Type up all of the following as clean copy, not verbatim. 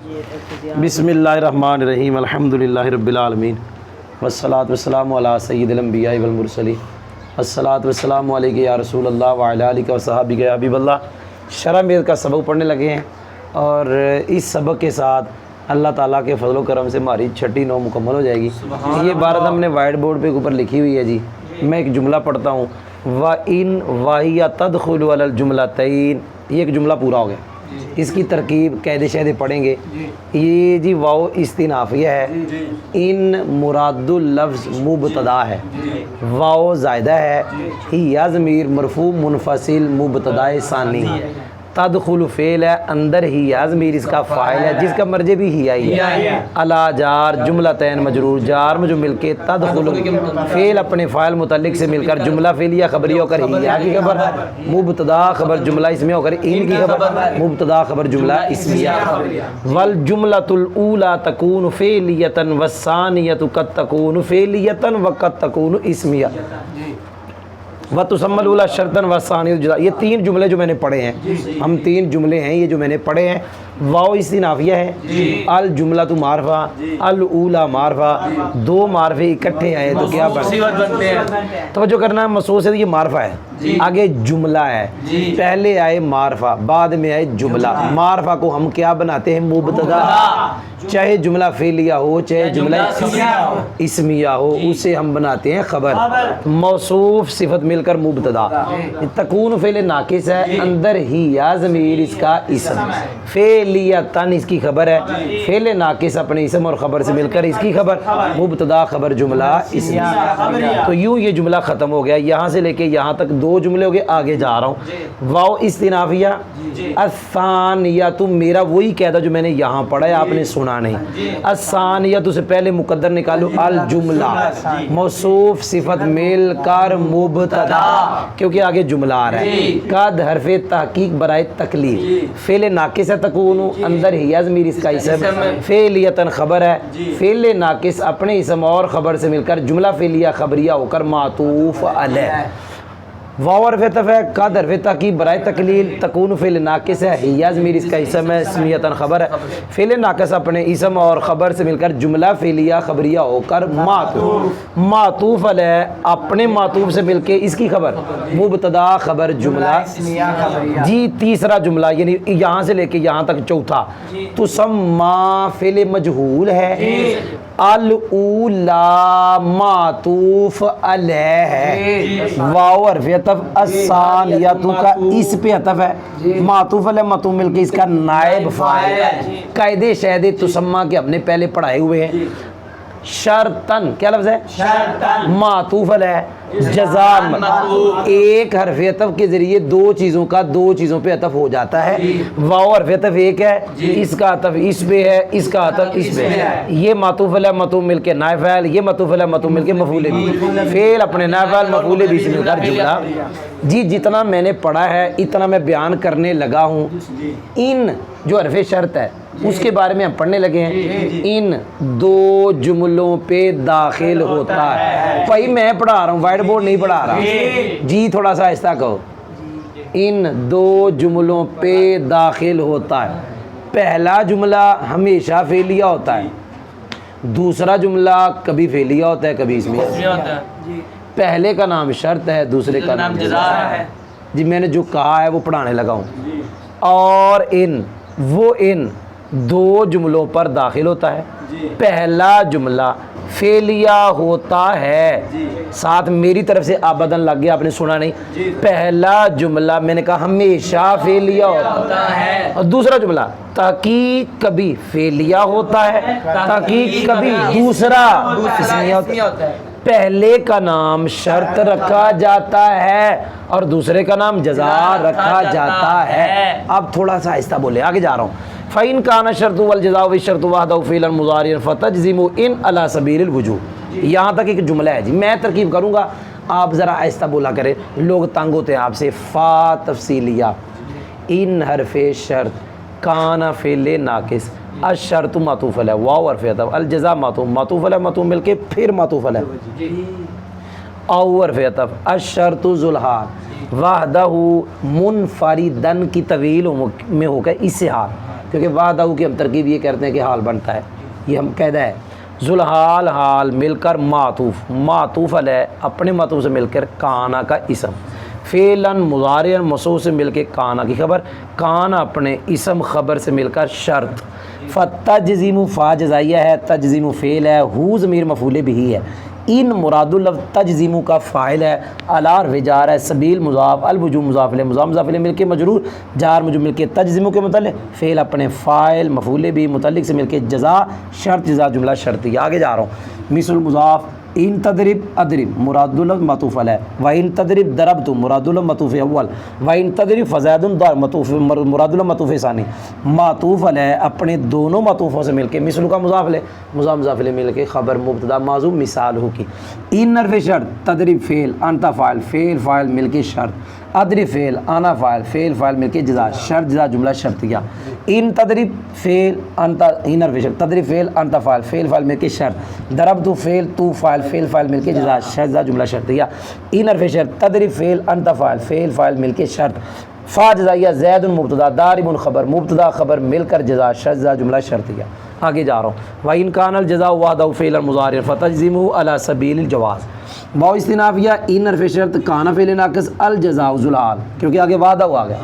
بسم اللہ الرحمن الرحیم الحمدللہ رب العالمین والصلاة والسلام علی سید الانبیاء والمرسلین الصلاة والسلام علیک یا رسول اللہ وعلی آلک وصحابک یا حبیب اللہ۔ شرح میت کا سبق پڑھنے لگے ہیں اور اس سبق کے ساتھ اللہ تعالیٰ کے فضل و کرم سے ہماری چھٹی نو مکمل ہو جائے گی۔ یہ عبارت ہم نے وائٹ بورڈ پہ اوپر لکھی ہوئی ہے جی، میں ایک جملہ پڑھتا ہوں، وَإِن وَهِيَ تَدْخُلُ عَلَى الْجُمْلَتَيْن، یہ ایک جملہ پورا ہو گیا۔ اس کی ترکیب قاعدے شاعدے پڑھیں گے۔ یہ جی واو استنافیہ ہے، ان مراد اللفظ مبتدا ہے، واو زائدہ ہے، ہی ضمیر مرفوع منفصل مبتدا ثانی، تدخل فعل ہے، اندر ہی ضمیر اس کا فاعل ہے جس کا مرجع بھی ہی آئی ہے، الا جار جملتین مجرور، جار میں جو مل کے تدخل فعل اپنے فاعل متعلق سے مل کر جملہ فعلیہ خبریہ ہو کر ہی کی خبر، مبتدا خبر جملہ اسمیہ ہو کر ان کی خبر، مبتدا خبر جملہ اسمیہ، والجملۃ الاولی تکون فعلیۃ والثانیۃ قد تکون فعلیۃ وقد تکون اسمیہ، وَتُسَمَّى الْأُولَىٰ شَرْطًا وَالثَّانِيَةُ جَزَاءً۔ یہ تین جملے جو میں نے پڑھے ہیں، ہم تین جملے ہیں یہ جو میں نے پڑھے ہیں، واو استنافیہ ہے، الجملۃ معرفہ، الاولیٰ معرفہ، دو معرفے اکٹھے آئے تو کیا بنتے ہیں؟ توجہ کرنا، مصوص ہے یہ معرفہ ہے، آگے جملہ ہے، پہلے آئے معرفہ بعد میں آئے جملہ، معرفہ کو ہم کیا بناتے ہیں؟ مبتدا، چاہے جملہ فعلیہ ہو چاہے جملہ اسمیہ ہو اسے ہم بناتے ہیں خبر، موصوف صفت مل کر مبتدا، تکون فعل ناقص ہے، اندر ہی یا ضمیر اس کا اسم، فعلیتن اس کی خبر ہے، فعل ناقص اپنے اسم اور خبر سے مل کر اس کی خبر، مبتدا خبر جملہ اسمیہ۔ تو یوں یہ جملہ ختم ہو گیا، یہاں سے لے کے یہاں تک دو جملے ہو گئے، آگے جا رہا ہوں، واو استنافیہ، الثانیہ، تو میرا وہی قاعدہ جو میں نے یہاں پڑھا ہے آپ نے سنا نہیں، الثانیہ تو سے پہلے مقدر نکالو، الجملہ موصوف صفت مل کر مبتدا، کیونکہ آگے جملہ آ رہا ہے، قد حرف تحقیق برائے تکلیف، فعل ناقص ہے تکون، اندر ہی ضمیر اس کا اسم، فعلیتن خبر ہے، فعل ناقص اپنے اسم اور خبر سے مل کر جملہ فعلیہ خبریہ ہو کر معطوف علیہ، واو حرف عطف ہے، قد حرف تحقیق برائے تکلیل، تکون فعل ناقص ہے، ہی ضمیر اس کا اسم ہے، اسمیتن خبر ہے، فعل ناقص اپنے اسم اور خبر سے مل کر جملہ فعلیہ خبریہ ہو کر معطوف، معطوف علیہ اپنے معطوف سے مل کے اس کی خبر، مبتدا خبر جملہ جی۔ تیسرا جملہ یعنی یہاں سے لے کے یہاں تک چوتھا، تسمى فعل مجہول ہے، الاولی معطوف علیہ ہے، واو حرف عطف، الثانیہ کا اس پہ عطف ہے، معطوف علیہ معطوف مل کے اس کا نائب فاعل ہے، قاعدے شاعدے تسمى کے ہم نے پہلے پڑھائے ہوئے ہیں، شرطن کیا لفظ ہے؟ شرطن، معطوف علیہ جزام، ایک حرف عطف کے ذریعے دو چیزوں کا دو چیزوں پہ عطف ہو جاتا ہے، واو حرف عطف ایک ہے، اس کا عطف اس پہ ہے، اس کا عطف اس پہ ہے، یہ معطوف علیہ معطوف مل کے نائب فاعل، یہ معطوف علیہ معطوف مل کے مفعول بھی، فعل اپنے نائب فاعل مفعول بھی سے مل کر جملہ جی۔ جتنا میں نے پڑھا ہے اتنا میں بیان کرنے لگا ہوں۔ ان جو حرف شرط ہے اس کے بارے میں ہم پڑھنے لگے ہیں، ان دو جملوں پہ داخل ہوتا ہے، بھائی میں پڑھا رہا ہوں وائٹ بورڈ نہیں پڑھا رہا جی، تھوڑا سا آہستہ کہو، ان دو جملوں پہ داخل ہوتا ہے، پہلا جملہ ہمیشہ فعلیہ ہوتا ہے، دوسرا جملہ کبھی فعلیہ ہوتا ہے کبھی اسمیہ ہوتا ہے، پہلے کا نام شرط ہے دوسرے کا نام جزا ہے جی، میں نے جو کہا ہے وہ پڑھانے لگا ہوں، اور ان وہ ان دو جملوں پر داخل ہوتا ہے، پہلا جملہ فعلیہ ہوتا ہے، ساتھ میری طرف سے آبدن لگ گیا آپ نے سنا نہیں، پہلا جملہ میں نے کہا ہمیشہ فعلیہ ہوتا ہے، اور دوسرا جملہ تحقیق کبھی فعلیہ ہوتا ہے، تحقیق کبھی دوسرا اسمیہ ہوتا ہے، پہلے کا نام شرط رکھا جاتا ہے اور دوسرے کا نام جزا رکھا جاتا ہے۔ اب تھوڑا سا آہستہ بولے، آگے جا رہا ہوں، فَإِنْ كَانَ الشَّرْطُ وَالْجَزَاءُ وَالشَّرْطُ وَحْدَهُ فِعْلًا مُضَارِعًا فَتَجْزِمُ إِنْ عَلَى سَبِيلِ الْوُجُوبِ۔ یہاں تک ایک جملہ ہے جی، میں ترکیب کروں گا آپ ذرا آہستہ بولا کریں، لوگ تنگ ہوتے ہیں آپ سے۔ فا تفصیلیہ، ان حرف شرط، کان فعل ناقص، الشرط معطوف علیہ، واو حرف عطف، الجزاء معطوف علیہ معطوف مل کے پھر معطوف علیہ، او حرف عطف، الشرط ذوالحال وحدہ منفردن کی طویل میں ہو گئے اس سے حال، کیونکہ وعدہ کی ہم ترکیب یہ کرتے ہیں کہ حال بنتا ہے، یہ ہم قاعدہ ہے۔ ذوالحال حال مل کر معطوف علیہ اپنے معطوف سے مل کر کانا کا اسم، فعلاً مضارع موصوف سے مل کے کانا کی خبر، کانا اپنے اسم خبر سے مل کر شرط۔ فتجزم فا جزائیہ ہے، تجزم فعل ہے، ہو ضمیر مفعول بھی ہے، ان مراد اللفظ تجزم کا فاعل ہے، الار وجار ہے، سبیل مضاف، الوجوہ مضاف الیہ، مضاف الیہ مل کے مجرور، جار مجرور مل کے تجزم کے متعلق، فعل اپنے فاعل مفعول بھی متعلق سے مل کے جزا، شرط جزا جملہ شرطیہ۔ آگے جا رہا ہوں، مثل مضاف ان تدرب ادرب مراد اللفظ معطوف علیہ، و ان تدرب ضربت مراد اللفظ معطوف اول، و ان تدرب فزید ضرب معطوف مراد اللفظ معطوف ثانی، معطوف علیہ اپنے دونوں معطوفوں سے مل کے، مثل کا مضاف علیہ مضاف علیہ مل کے خبر مبتدا موضوع مثال ہو کی، ان حرف شرط تدرب فعل انت فاعل فعل فاعل مل کے شرط، ادرب فعل انا فاعل فعل فاعل مل کے جزا، شرط جزا جملہ شرطیہ، ان تدرب فعل انت ان حرف شرط تدرب فعل انت فاعل فعل فاعل مل کے شرط، ضربت فعل تو فاعل فعل فاعل مل کے جزا، شرط جزا جملہ شرطیہ، ان حرف شرط تدرب فعل انت فاعل فعل فاعل مل کے شرط، فا جزائیہ زید مبتدا ضارب خبر مبتدا خبر مل کر جزا، شرط جزا جملہ شرطیہ۔ آگے جا رہا ہوں، وَإِنْ كَانَ الْجَزَاءُ وَحْدَهُ فِعْلًا مُضَارِعًا فَتَجْزِمُهُ عَلَى سَبِيلِ الْجَوَازِ۔ واو استنافیہ ان حرف شرط کانا فعل ناقص الجزاء ذوالحال، کیونکہ آگے وعدہ آ گیا،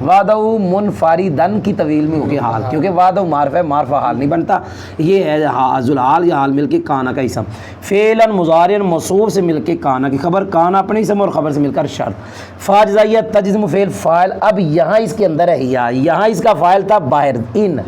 وعدہ منفردن کی طویل میں ہو کے حال، کیونکہ وعدہ معرفہ ہے، معرفہ حال نہیں بنتا، یہ ہے ذوالحال یا حال مل کے کانا کا اسم، فعلا مضارع موصوف سے مل کے کانا کی خبر، کانا اپنے اسم اور خبر سے مل کر شرط، فا جزائیہ تجزم فعل فاعل، اب یہاں اس کے اندر ہے ہیا، یہاں اس کا فاعل تھا باہر ان،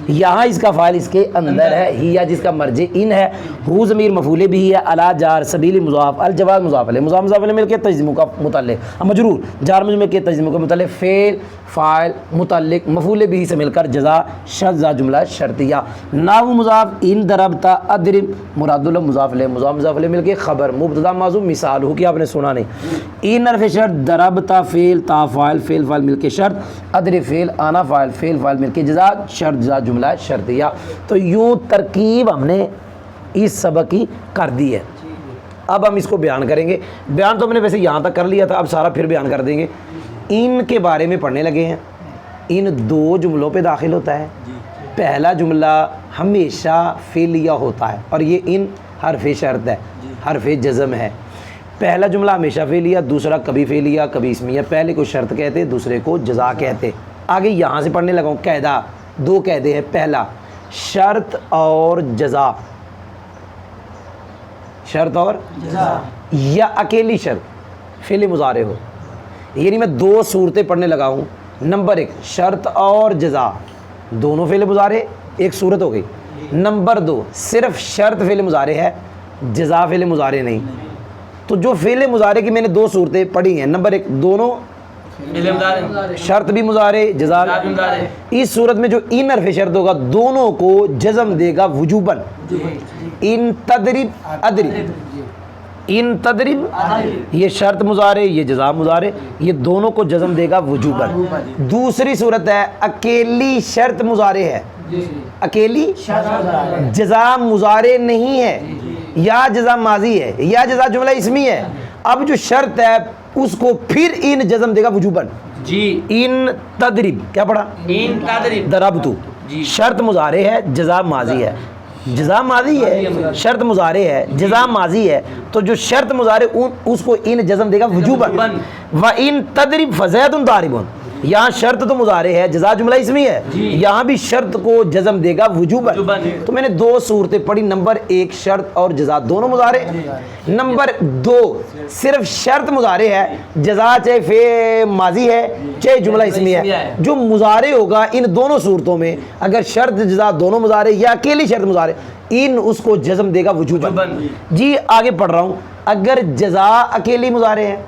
یہاں اس کا فاعل اس کے اندر ہے ہیا جس کا مرجع ان ہے، ہو ضمیر مفعول بھی ہے، الا جار سبیل مضاف، الجواز مضاف علیہ، مضاف علیہ مل کے تجزم کا متعلق، مجرور جار مجرور مل کے تجزم کا متعلق، فعل فاعل متعلق مفعول بھی سے مل کر جزا، شرط جزا جملہ شرطیہ، نحو مضاف ان ضربتا ادرب مراد اللہ مضاف علیہ مضاف علیہ مل کے خبر مبتدا موضوع مثال ہو کہ آپ نے سنا نہیں، ان حرف شرط ضربتا فعل تا فاعل فعل فاعل مل کے شرط، ادرب فعل انا فاعل فعل فاعل مل کے جزا، شرط جزا جملہ شرطیہ۔ تو یوں ترکیب ہم نے اس سبق کی کر دی ہے، اب ہم اس کو بیان کریں گے، بیان تو ہم نے ویسے یہاں تک کر لیا تھا، اب سارا پھر بیان کر دیں گے۔ ان کے بارے میں پڑھنے لگے ہیں، ان دو جملوں پہ داخل ہوتا ہے، پہلا جملہ ہمیشہ فعلیہ ہوتا ہے اور یہ ان حرف شرط ہے، حرف جزم ہے، پہلا جملہ ہمیشہ فعلیہ، دوسرا کبھی فعلیہ کبھی اسمیہ، پہلے کو شرط کہتے دوسرے کو جزا کہتے۔ آگے یہاں سے پڑھنے لگا ہوں، قاعدہ دو قاعدے ہیں، پہلا شرط اور جزا، شرط اور جزا یا اکیلی شرط فعل مضارع ہو، یعنی میں دو صورتیں پڑھنے لگا ہوں، نمبر ایک شرط اور جزا دونوں فعل مضارع ایک صورت ہو گئی، نمبر دو صرف شرط فعل مضارع ہے جزا فعل مضارع نہیں، تو جو فعل مضارع کی میں نے دو صورتیں پڑھی ہیں، نمبر ایک دونوں شرط بھی مضارع جزا، اس صورت میں جو ان حرف شرط ہوگا دونوں کو جزم دے گا وجوباً، ان تدرب ادرب، ان تدرب یہ شرط مضارع یہ جزا مضارع، یہ دونوں کو جزم دے گا وجوباً۔ دوسری صورت ہے اکیلی شرط مضارع ہے، اکیلی جزا مضارع نہیں ہے، یا جزا ماضی ہے یا جزا جملہ اسمی ہے، اب جو شرط ہے اس کو پھر ان جزم دے گا وجوباً، جی ان تدرب، کیا پڑھا ان تدرب ضربتو، شرط مضارع ہے جزا ماضی ہے، جزا ماضی ہے شرط مضارع ہے جزا ماضی ہے، تو جو شرط مضارع اس کو ان جزم دے گا وجوباً، و ان تدرب فزید ضارب، یہاں شرط تو مضارع ہے جزا جملہ اسمی ہے، یہاں بھی شرط کو جزم دے گا وجوباً۔ تو میں نے دو صورتیں پڑھی، نمبر ایک شرط اور جزا دونوں مضارع، نمبر دو صرف شرط مضارع ہے جزا چاہے فعل ماضی ہے چاہے جملہ اسمی ہے، جو مضارع ہوگا ان دونوں صورتوں میں اگر شرط جزا دونوں مضارع یا اکیلی شرط مضارع، ان اس کو جزم دے گا وجوباً۔ جی آگے پڑھ رہا ہوں، اگر جزا اکیلی مضارع ہے،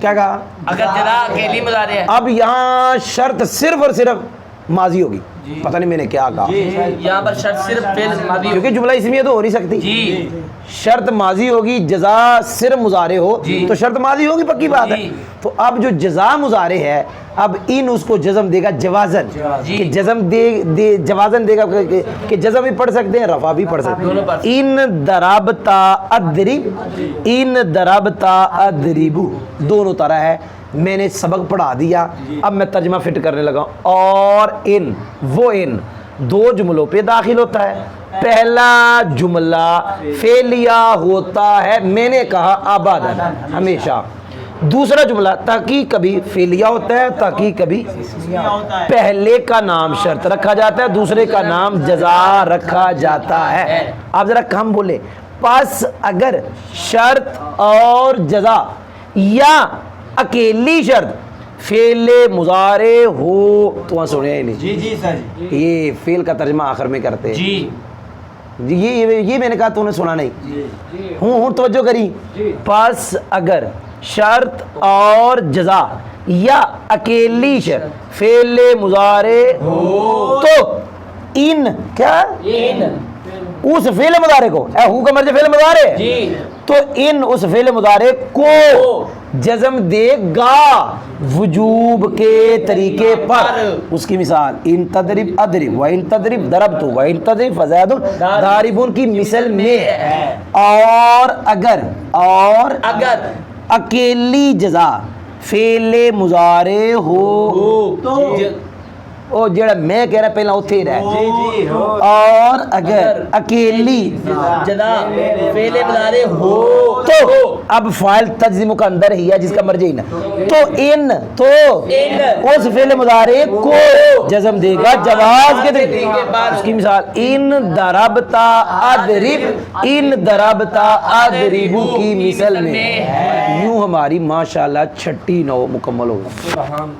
کیا کہا اگر جزا اکیلی مضارع ہے، اب یہاں شرط صرف اور صرف ماضی ہوگی، پتہ نہیں میں نے کیا کہا، یہاں پر شرط صرف فعل ماضی، کیونکہ جملہ اسمیہ تو ہو نہیں سکتی، شرط ماضی ہوگی جزا صرف مضارع ہو تو شرط ماضی ہوگی، پکی بات ہے۔ تو اب جو جزا مضارع ہے اب ان اس کو جزم دے گا جوازن، کہ جزم دے جوازن دے گا کہ جزم بھی پڑھ سکتے ہیں رفع بھی پڑھ سکتے ہیں، ان ضربتا اضرب، ان ضربتا اضرب دونوں طرح ہے، میں نے سبق پڑھا دیا، اب میں ترجمہ فٹ کرنے لگا، اور ان وہ ان دو جملوں پہ داخل ہوتا ہے. پہلا جملہ فعلیہ ہوتا ہے میں نے کہا ابداً ہمیشہ. دوسرا جملہ تحقیق کبھی فعلیہ ہوتا ہے, تحقیق کبھی پہلے کا نام شرط رکھا جاتا ہے, دوسرے کا نام جزا رکھا جاتا ہے. آپ ذرا کم بولے. پس اگر شرط اور جزا یا اکیلی شرط فعل مضارع ہو تو وہاں سنیا ہی نہیں. جی سر یہ فعل کا ترجمہ آخر میں کرتے ہیں. جی یہ میں نے کہا تو نے سنا نہیں. ہوں توجہ کری. پس اگر شرط اور جزا یا اکیلی شرط فعل مضارع ہو تو ان کیا اس فعل مضارع کو ہو کا مرجع فعل مضارع جی تو ان اس فعل مضارع کو جزم دے گا وجوب کے طریقے پر. اس کی مثال ان تضرب اضرب و ان تضرب ضربت و ان تضرب فزید ضارب کی مثل میں. اور اگر اکیلی جزا فعل مضارع ہو تو او جڑا میں کہہ رہا پہلا اتھے ہی رہے. اور اگر اکیلی جزا فعل مضارع ہو تو اب فاعل تجزم کا اندر ہی ہے جس کا مرجع نہ تو اس فعل مضارع کو جزم دے گا جواز کے طریقے پر. اس کی مثال ان ضربتا اضرب کی مثل میں. یوں ہماری ماشاءاللہ 6 9 مکمل ہو گئی.